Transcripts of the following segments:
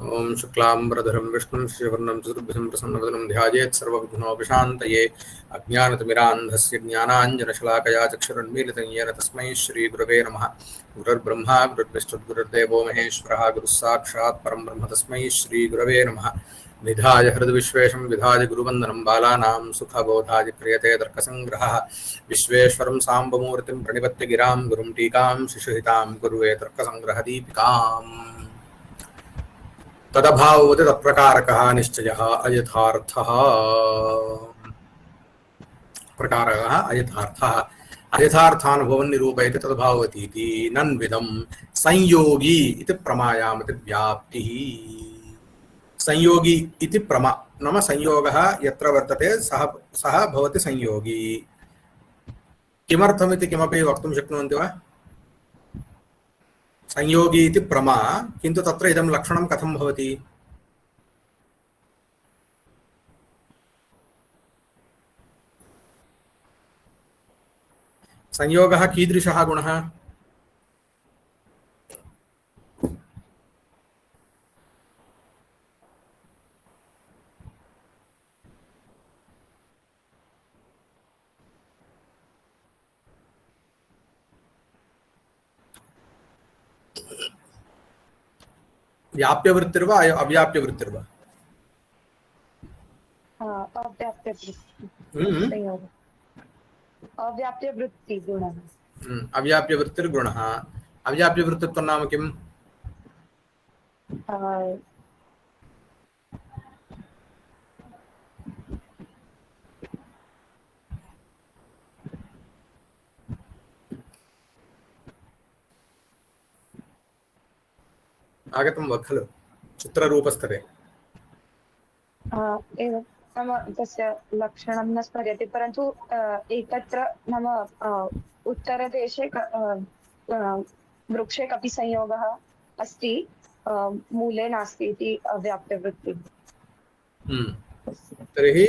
ओम शुक्लांबरधरं विष्णुं शशिवर्णं चतुर्भुजं प्रसन्नवदनं ध्यायेत् सर्वविघ्नोपशान्तये अज्ञानतिमिरान्धस्य ज्ञानाञ्जनशलाकया चक्षुरुन्मीलितं येन तस्मै श्रीगुरवे नमः। गुरुर्ब्रह्मा गुरुर्विष्णुर्गुरुर्देवो महेश्वरः गुरुः साक्षात् परं ब्रह्म तस्मै श्रीगुरवे नमः। निधाय हृद्विश्वेशं विधाय गुरुवन्दनं बालानां सुखबोधाय क्रियते तर्कसङ्ग्रहः। विश्वेश्वरं साम्बमूर्तिं प्रणिपत्य गिरां गुरुं टीकां शिशुहितां कुर्वे तर्कसङ्ग्रहदीपिकाम्। तदभाववत् तत्प्रकारकः निश्चयः अयथार्थः। प्रकारकः अयथार्थः अयथार्थानुभवं निरूपयति तदभाववति इति नन्विदं संयोगी इति प्रमायामति व्याप्तिः। संयोगी इति प्रमा नाम संयोगः यत्र वर्तते सः सः भवति संयोगी। किमर्थमिति किमपि वक्तुं शक्नुवन्ति वा? संयोगी इति प्रमा, किन्तु तत्र इदं लक्षणं कथं भवति? संयोगः कीदृशः गुणः? व्याप्यवृत्तिर्वा अव्याप्यवृत्तिर्वा? अव्याप्यवृत्तिगुणः। अव्याप्यवृत्तिर्गुणः। अव्याप्यवृत्तित्वं नाम किम्? आगतं वा खलु चित्ररूपस्तरे? एवं नाम तस्य लक्षणं न स्मर्यते, परन्तु एकत्र नाम उत्तरदेशे वृक्षे कपि संयोगः अस्ति, मूले नास्ति इति अव्याप्यवृत्तिः। तर्हि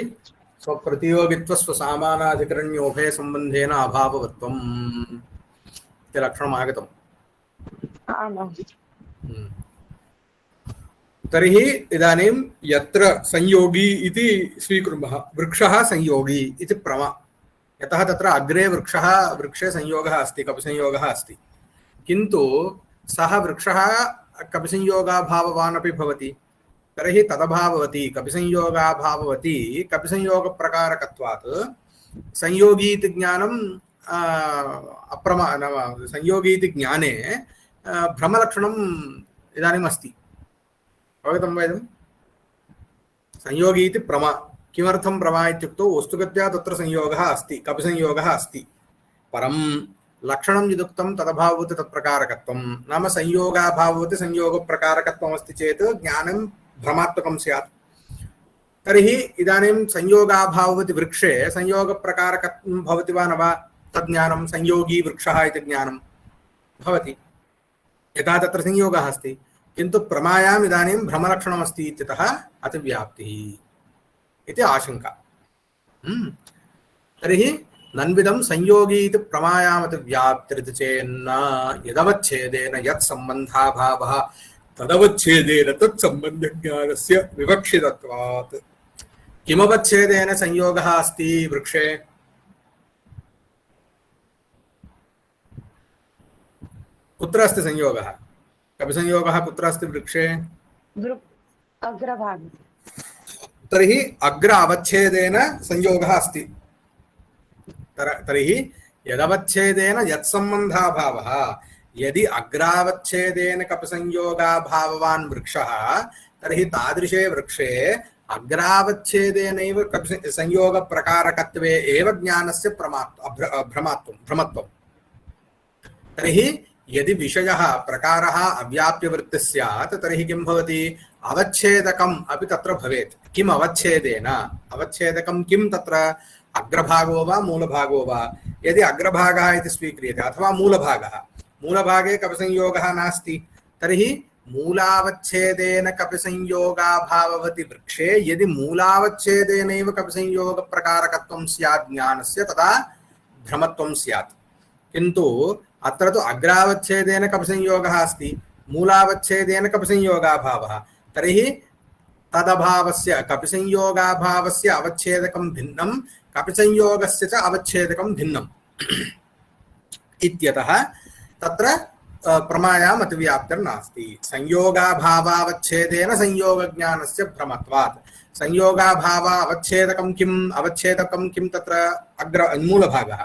स्वप्रतियोगित्व स्वसामानाधिकरण्योभय सम्बन्धेन अभाववत्वम् इति लक्षणम् आगतम्। आमाम्। तर्हि इदानीं यत्र संयोगी इति स्वीकुर्मः, वृक्षः संयोगी इति प्रमा, यतः तत्र अग्रे वृक्षे संयोगः अस्ति, कपिसंयोगः अस्ति, किन्तु सः वृक्षः कपिसंयोगाभाववान् अपि भवति। तर्हि तदभाववति कपिसंयोगाभाववति कपिसंयोगप्रकारकत्वात् संयोगी इति ज्ञानम् अप्रमा नाम संयोगी इति ज्ञाने भ्रमलक्षणम् इदानीम् अस्ति। अवगतं वा? इदं संयोगी इति प्रमा। किमर्थं प्रमा इत्युक्तौ वस्तुगत्या तत्र संयोगः अस्ति, कपिसंयोगः अस्ति, परं लक्षणं यदुक्तं तदभाववत् तत्प्रकारकत्वं नाम संयोगाभाववत् संयोगप्रकारकत्वमस्ति चेत् ज्ञानं भ्रमात्मकं स्यात्। तर्हि इदानीं संयोगाभाववत् वृक्षे संयोगप्रकारकत्वं भवति वा न वा? तज्ज्ञानं संयोगी वृक्षः इति ज्ञानं भवति, यथा तत्र संयोगः अस्ति, किन्तु प्रमायाम् इदानीं भ्रमलक्षणमस्ति इत्यतः अतिव्याप्तिः इति आशंका। तर्हि नन्विदं संयोगी इति प्रमायामतिव्याप्तिरिति चेन्न यदवच्छेदेन यत् सम्बन्धाभावः तदवच्छेदेन तत्सम्बन्धज्ञानस्य विवक्षितत्वात्। किमवच्छेदेन संयोगः अस्ति वृक्षे? कुत्र अस्ति संयोगः? कपिसंयोगः कुत्र अस्ति वृक्षे? अग्रभागे। तर्हि अग्र अवच्छेदेन संयोगः अस्ति। तर्हि यदवच्छेदेन यत्सम्बन्धाभावः, यदि अग्रावच्छेदेन कपिसंयोगाभाववान् वृक्षः, तर्हि तादृशे वृक्षे अग्रावच्छेदेनैव संयोगप्रकारकत्वे एव ज्ञानस्य भ्रमत्वं। तर्हि यदि विषयः प्रकारः अव्याप्यवृत्तिः स्यात् तर्हि किं भवति? अवच्छेदकम् अपि तत्र भवेत्। किम् अवच्छेदेन? अवच्छेदकं किं तत्र? अग्रभागो वा मूलभागो वा? यदि अग्रभागः इति स्वीक्रियते अथवा मूलभागः, मूलभागे कपिसंयोगः नास्ति, तर्हि मूलावच्छेदेन कपिसंयोगाभाववति वृक्षे यदि मूलावच्छेदेनैव कपिसंयोगप्रकारकत्वं स्यात् ज्ञानस्य, तदा भ्रमत्वं स्यात्। किन्तु अत्र तु अग्रावच्छेदेन कपिसंयोगः अस्ति, मूलावच्छेदेन कपिसंयोगाभावः, तर्हि तदभावस्य कपिसंयोगाभावस्य अवच्छेदकं भिन्नं कपिसंयोगस्य च अवच्छेदकं भिन्नम् इत्यतः तत्र प्रमायाम् अतिव्याप्तिर्नास्ति। संयोगाभावावच्छेदेन संयोगज्ञानस्य भ्रमत्वात्। संयोगाभावावच्छेदकं किम् अवच्छेदकं किं तत्र मूलभागः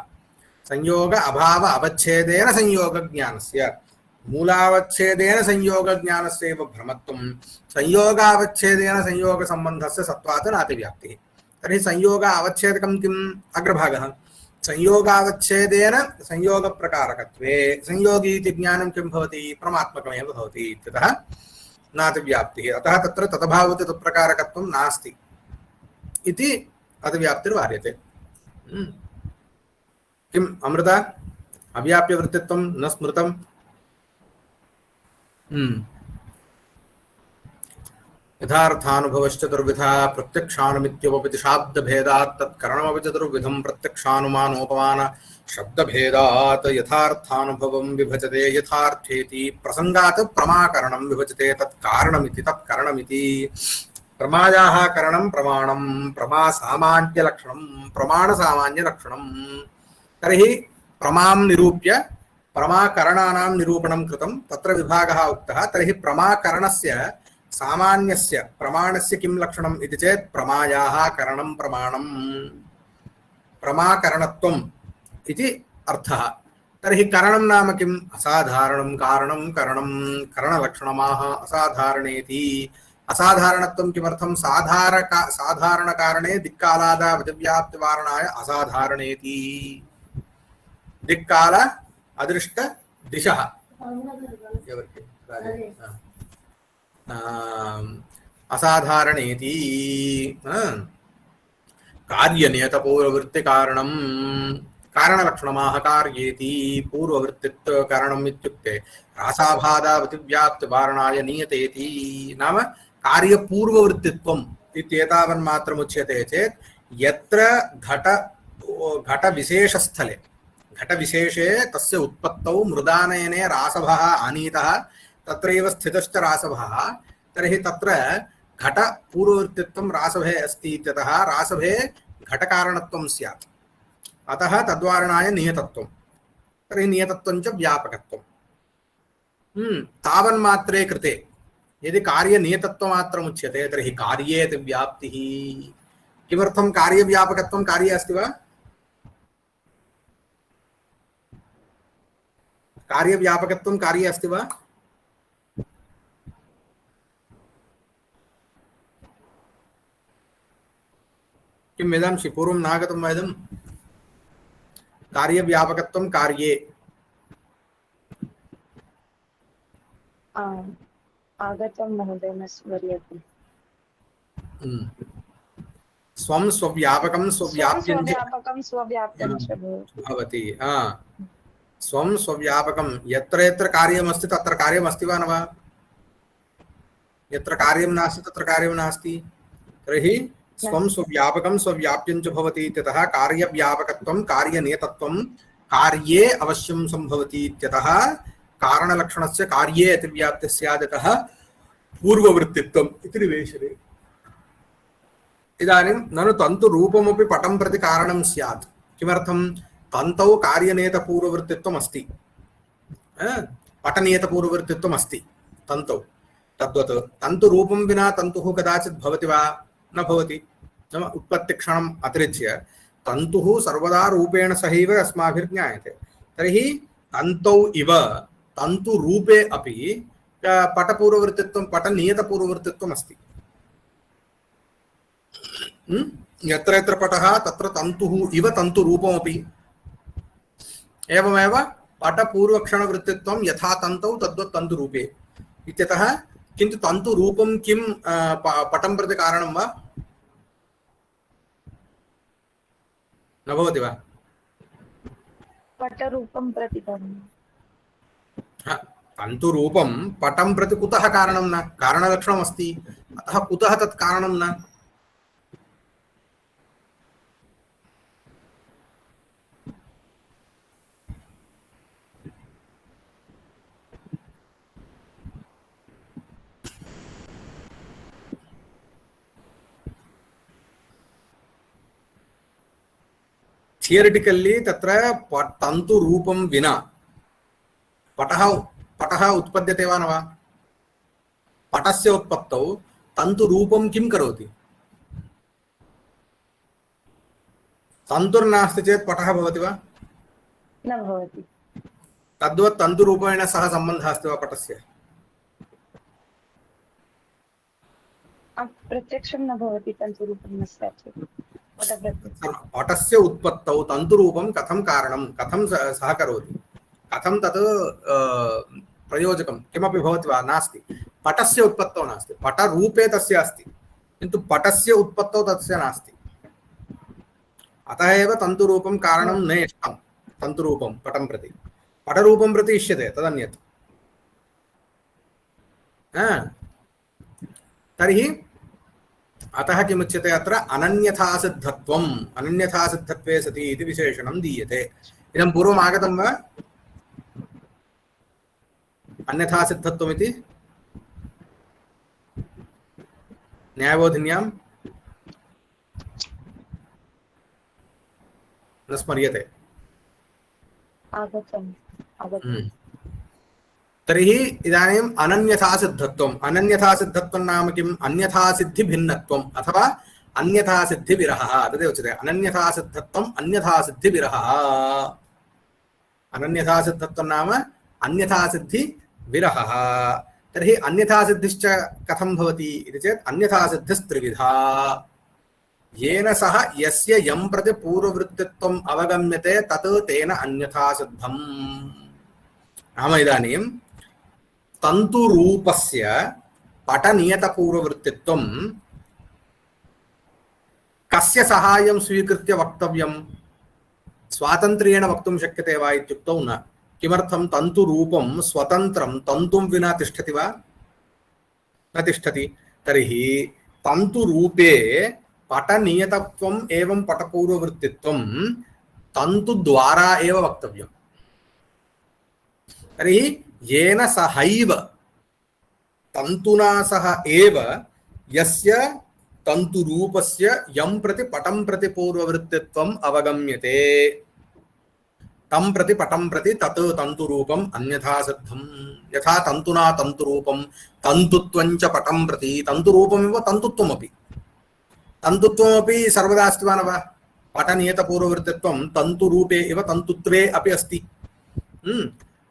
संयोग अभाव अवच्छेदेन संयोगज्ञानस्य मूलावच्छेदेन संयोगज्ञानस्यैव भ्रमत्वं संयोगावच्छेदेन संयोगसम्बन्धस्य सत्त्वात् नातिव्याप्तिः। तर्हि संयोग अवच्छेदकं किम् अग्रभागः संयोगावच्छेदेन संयोगप्रकारकत्वे संयोगी इति ज्ञानं किं भवति परमात्मकमेव भवति इत्यतः नातिव्याप्तिः। अतः तत्र तदभावत् तत्प्रकारकत्वं नास्ति इति अतिव्याप्तिर्वार्यते। किम् अमृता अव्याप्यवृत्तित्वं न स्मृतम्? यथार्थानुभवश्चतुर्विधा प्रत्यक्षानुमित्यवपि शाब्दभेदात् तत्करणमपि चतुर्विधं प्रत्यक्षानुमानोपमान शब्दभेदात् यथार्थानुभवं विभजते यथार्थेति प्रसंगात् प्रमाकरणं विभजते तत्कारणमिति तत्करणमिति। प्रमायाः करणं प्रमाणं प्रमासामान्यलक्षणं प्रमाणसामान्यलक्षणं। तर्हि प्रमां निरूप्य प्रमाकरणानां निरूपणं कृतं तत्र विभागः उक्तः। तर्हि प्रमाकरणस्य सामान्यस्य प्रमाणस्य किं लक्षणम् इति चेत् प्रमायाः करणं प्रमाणं प्रमाकरणत्वम् इति अर्थः। तर्हि करणं नाम किम् असाधारणं कारणं करणं करणलक्षणमाह असाधारणेति। असाधारणत्वं किमर्थं साधारणकारणे दिक्कालादावतिव्याप्तिवारणाय असाधारणेति। दिक्काल अदृष्ट दिशः असाधारणेति। कार्यनियतपूर्ववृत्तिकारणं कारणलक्षणमाह कार्येति। पूर्ववृत्तित्व कारणम् इत्युक्ते रासाभादावतिव्याप्तिवारणाय नियतेति। नाम कार्यपूर्ववृत्तित्वम् इत्येतावन्मात्रमुच्यते चेत् यत्र घटविशेषस्थले घटविशेषे तस्य उत्पत्तौ मृदानयने रासभः आनीतः तत्रैव स्थितश्च रासभः। तर्हि तत्र घटपूर्ववृत्तित्वं रासभे अस्ति इत्यतः रासभे घटकारणत्वं स्यात्। अतः तद्वारणाय नियतत्वं। तर्हि नियतत्वं च व्यापकत्वं। तावन्मात्रे कृते यदि कार्यनियतत्वमात्रमुच्यते तर्हि कार्येति व्याप्तिः। किमर्थं कार्यव्यापकत्वं कार्ये अस्ति वा? कार्यव्यापकत्वं कार्ये अस्ति वा? किं वेदांशि पूर्वं नागतं वा इदं? कार्यव्यापकत्वं कार्ये आगतं महोदय न स्मर्यते। स्वं स्वव्यापकं स्वव्याप्यं च भवति। स्वं स्वव्यापकं यत्र यत्र कार्यमस्ति तत्र कार्यमस्ति वा न वा? यत्र कार्यं नास्ति तत्र कार्यं नास्ति। तर्हि स्वं स्वव्यापकं स्वव्याप्यं च भवति इत्यतः कार्यव्यापकत्वं कार्यनियतत्वं कार्ये अवश्यं संभवति इत्यतः कारणलक्षणस्य कार्ये अतिव्याप्तिः स्यादतः पूर्ववृत्तित्वम् इति निवेशने। इदानीं ननु तन्तुरूपमपि पटं प्रति कारणं स्यात्। किमर्थं? तन्तौ कार्यनियतपूर्ववृत्तित्वम् अस्ति, पटनियतपूर्ववृत्तित्वम् अस्ति तन्तौ। तद्वत् तन्तुरूपं विना तन्तुः कदाचित् भवति वा? न भवति। नाम उत्पत्तिक्षणम् अतिरिच्य तन्तुः सर्वदा रूपेण सहैव अस्माभिर्ज्ञायते। तर्हि तन्तौ इव तन्तुरूपे अपि पटपूर्ववृत्तित्वं पटनियतपूर्ववृत्तित्वम् अस्ति। यत्र यत्र पटः तत्र तन्तुः इव तन्तुरूपमपि। एवमेव पटपूर्वक्षणवृत्तित्वं यथा तन्तौ तद्वत् तन्तुरूपे इत्यतः। किन्तु तन्तुरूपं किं पटं प्रति कारणं वा? न भवति वा? पटरूपं प्रति तन्तुरूपं पटं प्रति कुतः कारणं न? कारणलक्षणमस्ति, अतः कुतः तत् कारणं न? थियरिटिकल्ली तत्र तन्तुरूपं विना पटः उत्पद्यते वा न वा? पटस्य उत्पत्तौ तन्तुरूपं किं करोति? तन्तुर्नास्ति चेत् पटः भवति वा? न भवति। तद्वत् तन्तुरूपेण सह सम्बन्धः अस्ति वा पटस्य? प्रत्यक्षं न भवति तन्तुरूपं न स्यात् चेत्। पटस्य उत्पत्तौ तन्तुरूपं कथं कारणं, कथं सहकरोति, कथं तत् प्रयोजकं किमपि भवति वा? नास्ति। पटस्य उत्पत्तौ नास्ति, पटरूपे तस्य अस्ति किन्तु पटस्य उत्पत्तौ तस्य नास्ति। अतः एव तन्तुरूपं कारणं न इष्टं। तन्तुरूपं पटं प्रति, पटरूपं प्रति इष्यते तदन्यत्। तर्हि अतः किमुच्यते अत्र अनन्यथासिद्धत्वम्, अनन्यथासिद्धत्वे सति इति विशेषणं दीयते। इदं पूर्वम् आगतं वा अन्यथासिद्धत्वमिति न्यायबोधिन्यां? न स्मर्यते। तर्हि इदानीम् अनन्यथासिद्धत्वम्, अनन्यथासिद्धत्वं नाम किम्? अन्यथासिद्धिभिन्नत्वम् अथवा अन्यथासिद्धिविरहः, तदेव उच्यते। अनन्यथासिद्धत्वम् अन्यथासिद्धिविरहः। अनन्यथासिद्धत्वं नाम अन्यथासिद्धिविरहः। तर्हि अन्यथासिद्धिश्च कथं भवति इति चेत् अन्यथासिद्धिस्त्रिविधा। येन सह यस्य यं प्रति पूर्ववृत्तित्वम् अवगम्यते तत् तेन अन्यथासिद्धम्। नाम इदानीं तन्तुरूपस्य पटनियतपूर्ववृत्तित्वं कस्य सहायं स्वीकृत्य वक्तव्यं? स्वातन्त्र्येण वक्तुं शक्यते वा इत्युक्तौ न। किमर्थं? तन्तुरूपं स्वतन्त्रं तन्तुं विना तिष्ठति वा? न तिष्ठति। तर्हि तन्तुरूपे पटनियतत्वम् एवं पटपूर्ववृत्तित्वं तन्तुद्वारा एव वक्तव्यम्। तर्हि येन सहैव तन्तुना सह एव यस्य तन्तुरूपस्य यं प्रति पटं प्रति पूर्ववृत्तित्वम् अवगम्यते तं प्रति पटं प्रति तत् तन्तुरूपम् अन्यथा सिद्धम्। यथा तन्तुना तन्तुरूपं तन्तुत्वं च पटं प्रति, तन्तुरूपमेव तन्तुत्वमपि, तन्तुत्वमपि सर्वदा अस्ति वा न वा? पटनियतपूर्ववृत्तित्वं तन्तुरूपे इव तन्तुत्वे अपि अस्ति।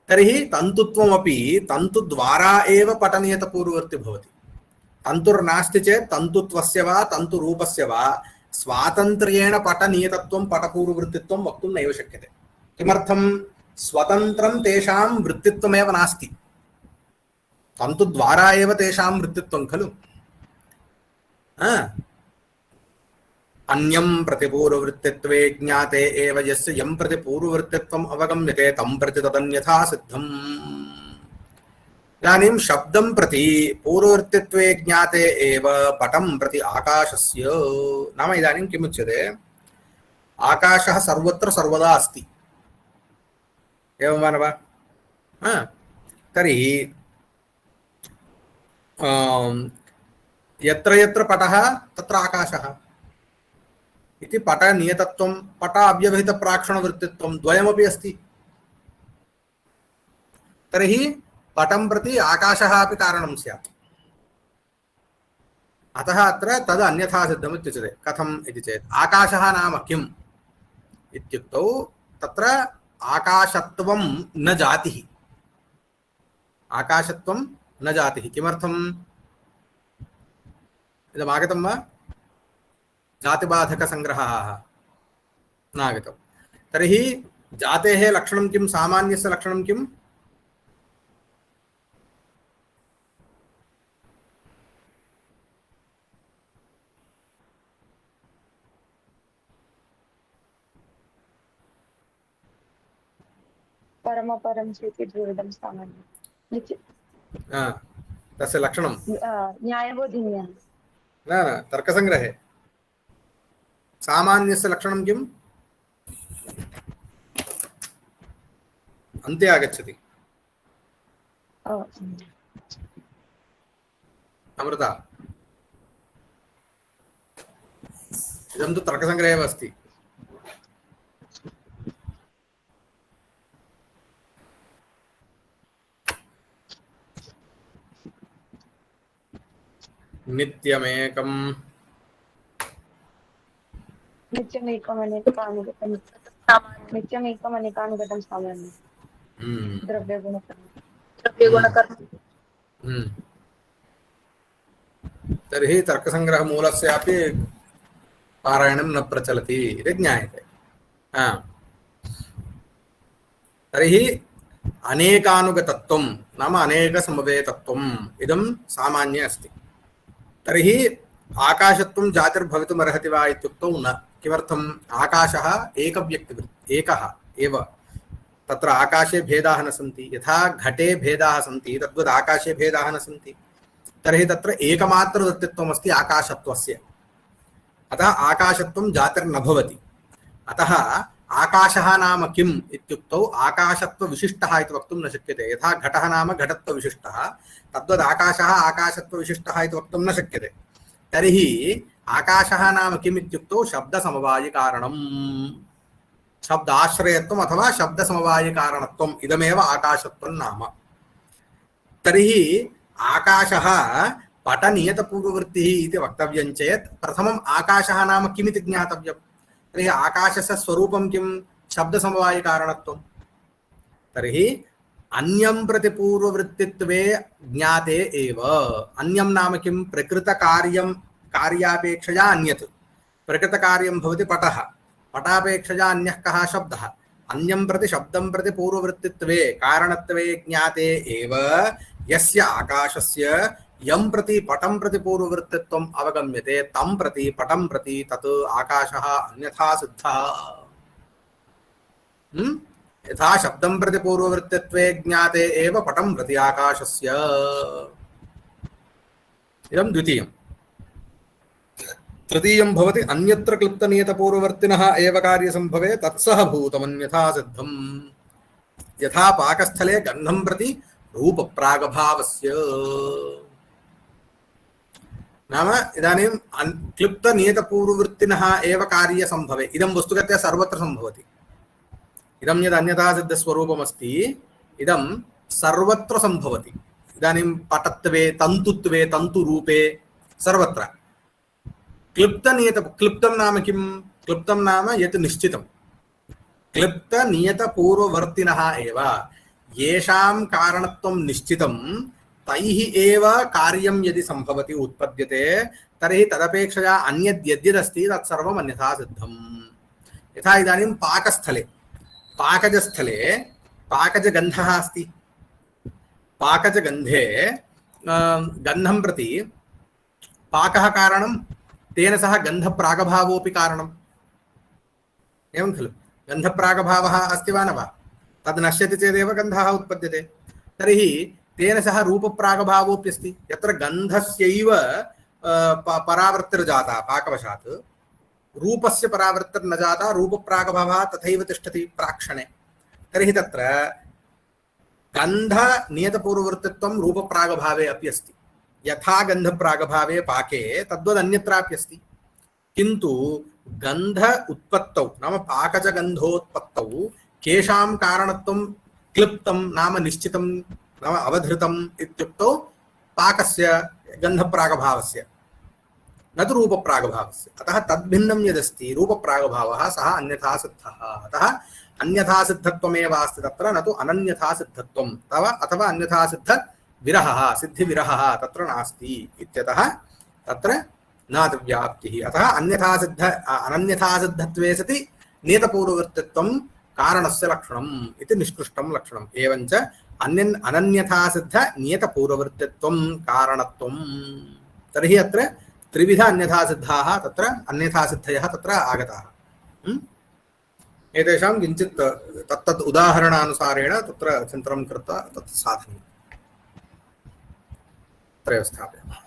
तर्हि तन्तुत्वमपि तन्तुद्वारा एव पटनियतपूर्ववृत्ति भवति। तन्तुर्नास्ति चेत् तन्तुत्वस्य वा तन्तुरूपस्य वा स्वातन्त्र्येण पटनियतत्वं पटपूर्ववृत्तित्वं वक्तुं नैव शक्यते। किमर्थं? स्वतन्त्रं तेषां वृत्तित्वमेव नास्ति, तन्तुद्वारा एव तेषां वृत्तित्वं खलु। अन्यं प्रतिपूर्ववृत्तित्वे ज्ञाते एव यस्य यं प्रति पूर्ववृत्तित्वम् अवगम्यते तं प्रति तदन्यथा सिद्धम्। इदानीं शब्दं प्रति पूर्ववृत्तित्वे ज्ञाते एव पटं प्रति आकाशस्य, नाम इदानीं किमुच्यते? आकाशः सर्वत्र सर्वदा अस्ति, एवं वा न वा? तर्हि यत्र यत्र पटः तत्र आकाशः इति पटनियतत्वं पट अव्यवहितप्राक्षणवृत्तित्वं द्वयमपि अस्ति। तर्हि पटं प्रति आकाशः अपि कारणं स्यात्। अतः अत्र तद् अन्यथा सिद्धम् इत्युच्यते। कथम् इति चेत् आकाशः नाम किम् इत्युक्तौ तत्र आकाशत्वं न जातिः, आकाशत्वं न जातिः। किमर्थम्? इदमागतं वा? जातिबाधकसङ्ग्रहः नागतं। तर्हि जातेः लक्षणं किं? सामान्यस्य लक्षणं किम्? परमपरं चेति द्विविधं सामान्यं। तस्य लक्षणं न्यायबोधिन्यां न तर्कसङ्ग्रहे सामान्यस्य लक्षणं किम्? अन्ते आगच्छति। अमृता, इदं तु तर्कसङ्ग्रहे एव अस्ति। नित्यमेकं नित्यमेकमनेकानुगतं नित्यमेकमनेकानुगतं सामान्यं द्रव्यगुणकर्म द्रव्यगुणकर्म तर्हि तर्कसङ्ग्रहमूलस्यापि पारायणं न प्रचलति इति ज्ञायते। तर्हि अनेकानुगतत्वं नाम अनेकसमवेतत्वम् इदं सामान्ये अस्ति। तर्हि आकाशत्वं जातिर्भवितुमर्हति वा इत्युक्तौ न। किमर्थम्? आकाशः एकः एव। तत्र आकाशे भेदाः न सन्ति। यथा घटे भेदाः सन्ति तद्वत् आकाशे भेदाः न सन्ति। तर्हि तत्र एकमात्रवृत्तित्वमस्ति आकाशत्वस्य। अतः आकाशत्वं जातिर्न भवति। अतः आकाशः नाम किम् इत्युक्तौ आकाशत्वविशिष्टः इति वक्तुं न शक्यते। यथा घटः नाम घटत्वविशिष्टः तद्वद् आकाशः आकाशत्वविशिष्टः इति वक्तुं न शक्यते। तर्हि आकाशः नाम किम् इत्युक्तौ शब्दसमवायिकारणम्, शब्दाश्रयत्वम् अथवा शब्दसमवायिकारणत्वम् इदमेव आकाशत्वं नाम। तर्हि आकाशः पटनियतपूर्ववृत्तिः इति वक्तव्यं चेत् प्रथमम् आकाशः नाम किमिति ज्ञातव्यम्। तर्हि आकाशस्य स्वरूपं किं? शब्दसमवायिकारणत्वं। तर्हि अन्यं प्रति पूर्ववृत्तित्वे ज्ञाते एव। अन्यं नाम किं? प्रकृतकार्यं कार्यापेक्षया अन्यत्। प्रकृतकार्यं भवति पटः, पटापेक्षया अन्यः कः? शब्दः। अन्यं प्रति शब्दं प्रति पूर्ववृत्तित्वे कारणत्वे ज्ञाते एव यस्य आकाशस्य यं प्रति पटं प्रति पूर्ववृत्तित्वम् अवगम्यते तं प्रति पटं प्रति तत् आकाशः अन्यथा सिद्धः। यथा शब्दं प्रति पूर्ववृत्तित्वे ज्ञाते एव पटं प्रति आकाशस्य। इदं द्वितीयम्। तृतीयं भवति अन्यत्र क्लुप्तनियतपूर्ववर्तिनः एव कार्यसम्भवे तत्सह भूतमन्यथा सिद्धम्। यथा पाकस्थले गन्धं प्रति रूपप्रागभावस्य। नाम इदानीं क्लुप्तनियतपूर्ववृत्तिनः एव कार्यसम्भवे। इदं वस्तुगत्या सर्वत्र सम्भवति। इदं यद् अन्यथा सिद्धस्वरूपमस्ति इदं सर्वत्र सम्भवति। इदानीं पटत्वे, तन्तुत्वे, तन्तुरूपे सर्वत्र। क्लुप्तं नाम किं? क्लुप्तं नाम यत् निश्चितं। क्लुप्तनियतपूर्ववर्तिनः एव येषां कारणत्वं निश्चितं तैः एव कार्यं यदि सम्भवति उत्पद्यते तर्हि तदपेक्षया अन्यद् यद्यदस्ति तत्सर्वम् अन्यथा सिद्धम्। यथा इदानीं पाकस्थले पाकजस्थले पाकजगन्धः अस्ति। पाकजगन्धे गन्धं प्रति पाकः कारणं, तेन सह गन्धप्रागभावोऽपि कारणम्। एवं खलु? गन्धप्रागभावः अस्ति वा न वा? तद् नश्यति चेदेव गन्धः उत्पद्यते। तर्हि तेन सह रूपप्रागभावोऽप्यस्ति। यत्र गन्धस्यैव परावृत्तिर्जाता पाकवशात्, रूपस्य परावृत्तिर्न जाता, रूपप्रागभावः तथैव तिष्ठति प्राक्षणे। तर्हि तत्र गन्धनियतपूर्ववृत्तित्वं रूपप्रागभावे अपि अस्ति। यथा गन्धप्रागभावे पाके तद्वदन्यत्राप्यस्ति। किन्तु गन्ध उत्पत्तौ नाम पाकजगन्धोत्पत्तौ केषां कारणत्वं क्लिप्तं नाम निश्चितं नाम अवधृतम् इत्युक्तौ पाकस्य गन्धप्रागभावस्य, न तु रूपप्रागभावस्य। अतः तद्भिन्नं यदस्ति रूपप्रागभावः सः अन्यथा सिद्धः। अतः अन्यथा सिद्धत्वमेव अस्ति तत्र, न तु अनन्यथा सिद्धत्वं तव अथवा अन्यथा सिद्ध विरहः सिद्धिविरहः तत्र नास्ति इत्यतः तत्र नादिव्याप्तिः। अतः अन्यथा सिद्ध अनन्यथा सिद्धत्वे सति नियतपूर्ववर्तित्वं कारणस्य लक्षणम् इति निष्कृष्टं लक्षणम्। एवञ्च अनन्यथा सिद्ध नियतपूर्ववर्तित्वं कारणत्वं। तर्हि अत्र त्रिविध अन्यथा सिद्धाः तत्र अन्यथा सिद्धयः तत्र आगताः। एतेषां किञ्चित् तत्तत् उदाहरणानुसारेण तत्र चिन्तनं कृत्वा तत् साधनीयम्। त्रयः स्थापयामः।